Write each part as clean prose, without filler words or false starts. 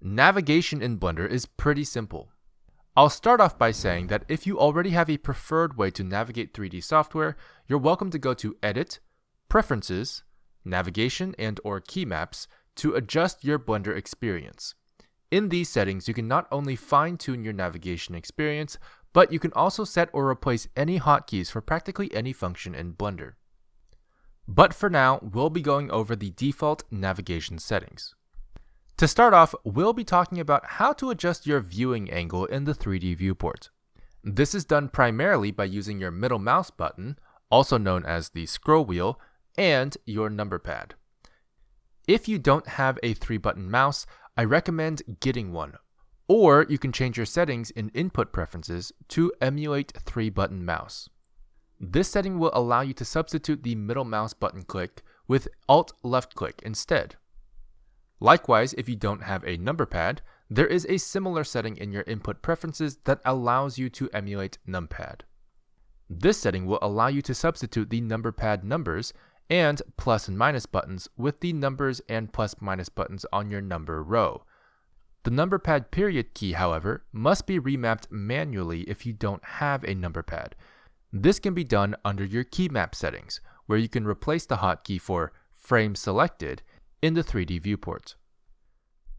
Navigation in Blender is pretty simple. I'll start off by saying that if you already have a preferred way to navigate 3D software, you're welcome to go to Edit, Preferences, Navigation and/or Key Maps to adjust your Blender experience. In these settings, you can not only fine-tune your navigation experience, but you can also set or replace any hotkeys for practically any function in Blender. But for now, we'll be going over the default navigation settings. To start off, we'll be talking about how to adjust your viewing angle in the 3D viewport. This is done primarily by using your middle mouse button, also known as the scroll wheel, and your number pad. If you don't have a 3-button mouse, I recommend getting one, or you can change your settings in Input Preferences to emulate 3-button mouse. This setting will allow you to substitute the middle mouse button click with Alt left click instead. Likewise, if you don't have a number pad, there is a similar setting in your Input Preferences that allows you to emulate numpad. This setting will allow you to substitute the number pad numbers and plus and minus buttons with the numbers and plus minus buttons on your number row. The number pad period key, however, must be remapped manually if you don't have a number pad. This can be done under your key map settings, where you can replace the hotkey for frame selected in the 3D viewport.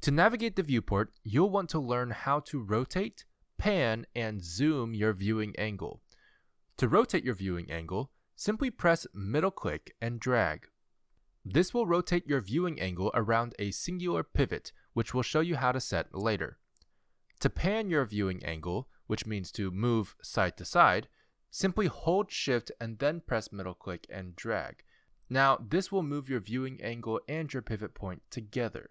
To navigate the viewport, you'll want to learn how to rotate, pan, and zoom your viewing angle. To rotate your viewing angle, simply press middle click and drag. This will rotate your viewing angle around a singular pivot, which we'll show you how to set later. To pan your viewing angle, which means to move side to side, simply hold Shift and then press middle click and drag. Now, this will move your viewing angle and your pivot point together.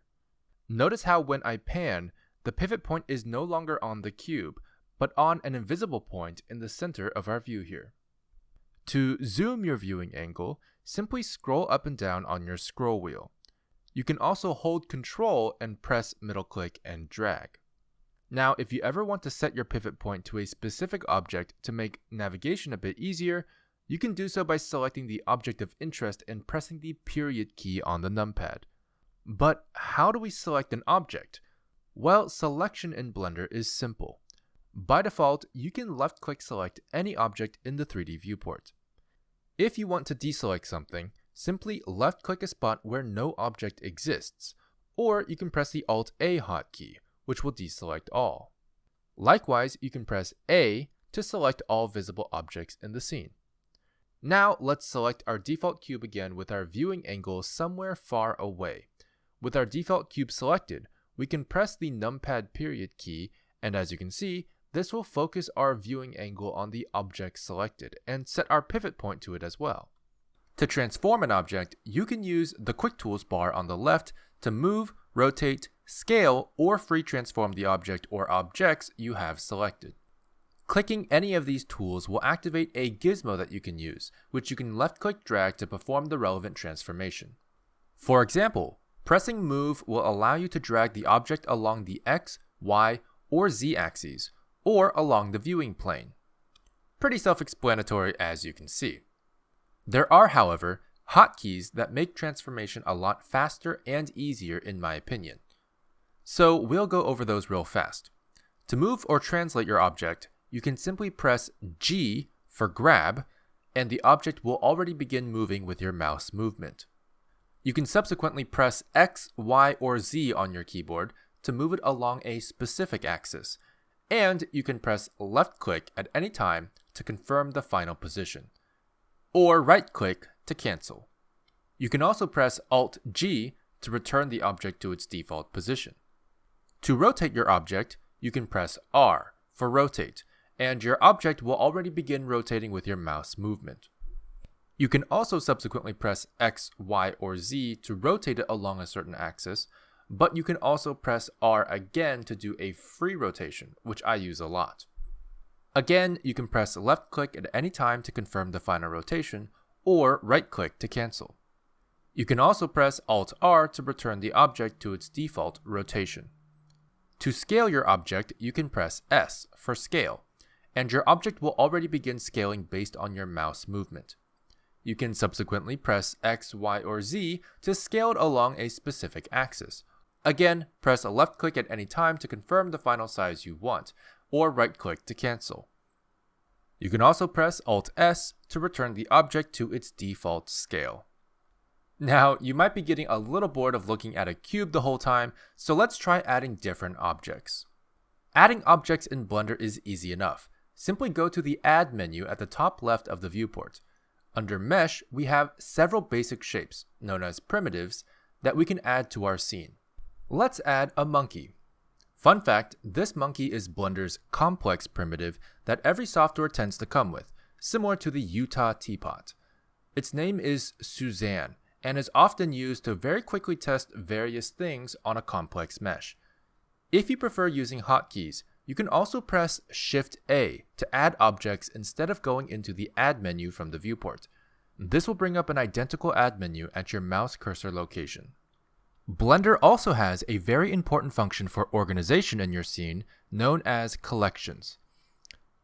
Notice how when I pan, the pivot point is no longer on the cube, but on an invisible point in the center of our view here. To zoom your viewing angle, simply scroll up and down on your scroll wheel. You can also hold Control and press middle click and drag. Now, if you ever want to set your pivot point to a specific object to make navigation a bit easier, you can do so by selecting the object of interest and pressing the period key on the numpad. But how do we select an object? Well, selection in Blender is simple. By default, you can left-click select any object in the 3D viewport. If you want to deselect something, simply left-click a spot where no object exists, or you can press the Alt-A hotkey, which will deselect all. Likewise, you can press A to select all visible objects in the scene. Now, let's select our default cube again with our viewing angle somewhere far away. With our default cube selected, we can press the numpad period key, and as you can see, this will focus our viewing angle on the object selected and set our pivot point to it as well. To transform an object, you can use the Quick Tools bar on the left to move, rotate, scale, or free transform the object or objects you have selected. Clicking any of these tools will activate a gizmo that you can use, which you can left-click drag to perform the relevant transformation. For example, pressing Move will allow you to drag the object along the X, Y, or Z axes, or along the viewing plane. Pretty self-explanatory as you can see. There are, however, hotkeys that make transformation a lot faster and easier in my opinion. So we'll go over those real fast. To move or translate your object, you can simply press G for grab, and the object will already begin moving with your mouse movement. You can subsequently press X, Y, or Z on your keyboard to move it along a specific axis, and you can press left click at any time to confirm the final position, or right click to cancel. You can also press Alt G to return the object to its default position. To rotate your object, you can press R for rotate, and your object will already begin rotating with your mouse movement. You can also subsequently press X, Y, or Z to rotate it along a certain axis, but you can also press R again to do a free rotation, which I use a lot. Again, you can press left click at any time to confirm the final rotation, or right click to cancel. You can also press Alt R to return the object to its default rotation. To scale your object, you can press S for scale, and your object will already begin scaling based on your mouse movement. You can subsequently press X, Y, or Z to scale it along a specific axis. Again, press a left click at any time to confirm the final size you want, or right click to cancel. You can also press Alt-S to return the object to its default scale. Now, you might be getting a little bored of looking at a cube the whole time, so let's try adding different objects. Adding objects in Blender is easy enough. Simply go to the Add menu at the top left of the viewport. Under Mesh, we have several basic shapes, known as primitives, that we can add to our scene. Let's add a monkey. Fun fact, this monkey is Blender's complex primitive that every software tends to come with, similar to the Utah teapot. Its name is Suzanne, and is often used to very quickly test various things on a complex mesh. If you prefer using hotkeys, you can also press Shift-A to add objects instead of going into the Add menu from the viewport. This will bring up an identical Add menu at your mouse cursor location. Blender also has a very important function for organization in your scene known as collections.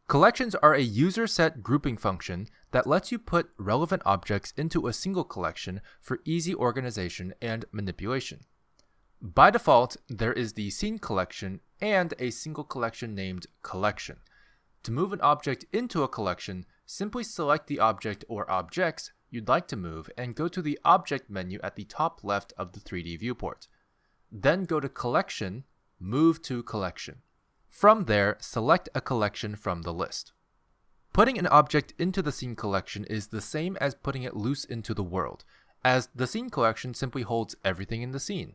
Collections are a user set grouping function that lets you put relevant objects into a single collection for easy organization and manipulation. By default, there is the scene collection and a single collection named collection. To move an object into a collection, simply select the object or objects you'd like to move and go to the Object menu at the top left of the 3D viewport. Then go to Collection, Move to Collection. From there, select a collection from the list. Putting an object into the scene collection is the same as putting it loose into the world, as the scene collection simply holds everything in the scene.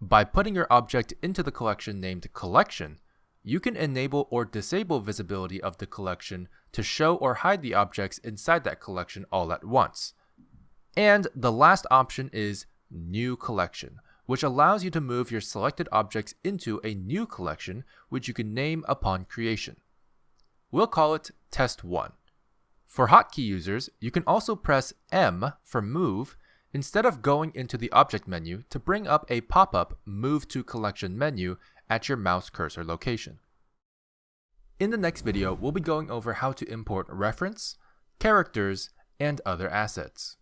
By putting your object into the collection named Collection, you can enable or disable visibility of the collection to show or hide the objects inside that collection all at once. And the last option is New Collection, which allows you to move your selected objects into a new collection, which you can name upon creation. We'll call it Test 1. For hotkey users, you can also press M for Move instead of going into the Object menu to bring up a pop-up Move to Collection menu at your mouse cursor location. In the next video, we'll be going over how to import reference, characters, and other assets.